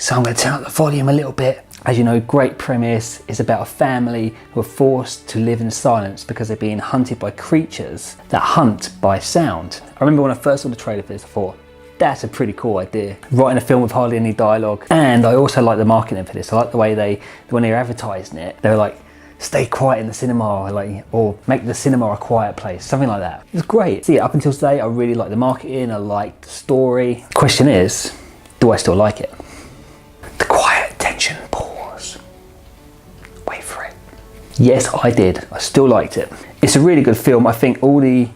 So I'm going to turn up the volume a little bit. As you know, great premise is about a family who are forced to live in silence because they're being hunted by creatures that hunt by sound. I remember when I first saw the trailer for this, I thought, that's a pretty cool idea. Writing a film with hardly any dialogue. And I also like the marketing for this. I like the way when they were advertising it, they were like, stay quiet in the cinema, or make the cinema a quiet place, something like that. It's great. See, up until today, I really like the marketing, I like the story. The question is, do I still like it? The quiet tension pause. Wait for it. Yes, I did. I still liked it. It's a really good film. I think all the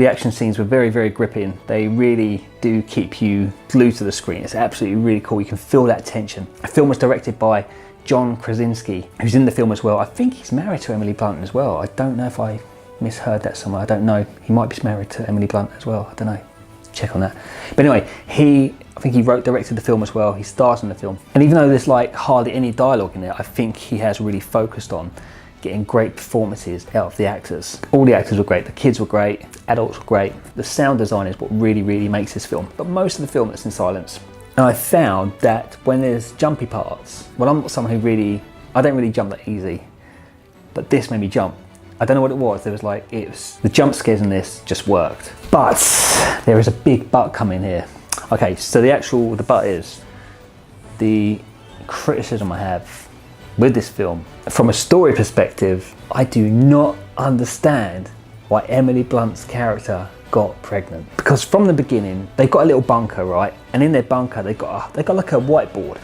action scenes were very, very gripping. They really do keep you glued to the screen. It's absolutely really cool. You can feel that tension. The film was directed by John Krasinski, who's in the film as well. I think he's married to Emily Blunt as well. I don't know if I misheard that somewhere. I don't know. He might be married to Emily Blunt as well. I don't know. Check on that. But anyway, I think he directed the film as well. He stars in the film. And even though there's like hardly any dialogue in it, I think he has really focused on getting great performances out of the actors. All the actors were great. The kids were great. Adults were great. The sound design is what really, really makes this film. But most of the film is in silence. And I found that when there's jumpy parts, well, I'm not someone who I don't really jump that easy, but this made me jump. I don't know what it was. The jump scares in this just worked. But there is a big but coming here. Okay, so the but is the criticism I have with this film. From a story perspective, I do not understand why Emily Blunt's character got pregnant. Because from the beginning, they've got a little bunker, right? And in their bunker, they've got like a whiteboard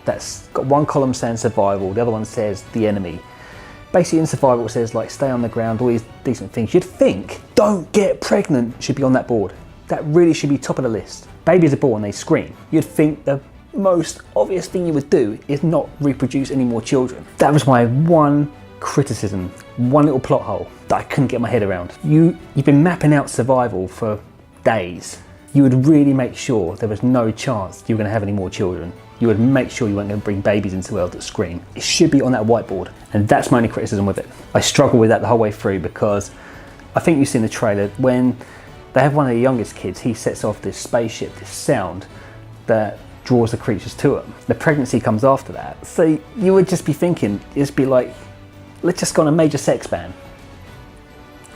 that's got one column saying survival, the other one says the enemy. Basically in survival it says like stay on the ground, all these decent things. You'd think don't get pregnant should be on that board. That really should be top of the list. Babies are born, they scream. You'd think the most obvious thing you would do is not reproduce any more children. That was my one criticism, one little plot hole that I couldn't get my head around. You've been mapping out survival for days. You would really make sure there was no chance you were going to have any more children. You would make sure you weren't going to bring babies into the world that scream. It should be on that whiteboard. And that's my only criticism with it. I struggle with that the whole way through because I think you've seen the trailer when they have one of the youngest kids, he sets off this spaceship, this sound that draws the creatures to him. The pregnancy comes after that. So you would just be thinking, it'd be like, let's just go on a major sex ban.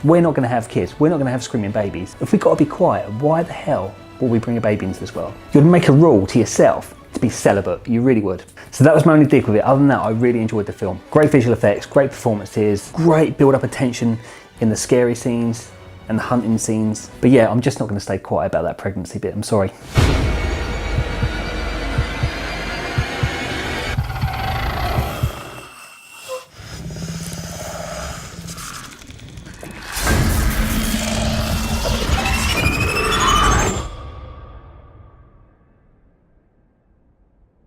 We're not going to have kids. We're not going to have screaming babies. If we've got to be quiet, why the hell will we bring a baby into this world? You'd make a rule to yourself to be celibate. You really would. So that was my only dig with it. Other than that, I really enjoyed the film. Great visual effects, great performances, great build-up of tension in the scary scenes and the hunting scenes. But yeah, I'm just not going to stay quiet about that pregnancy bit. I'm sorry.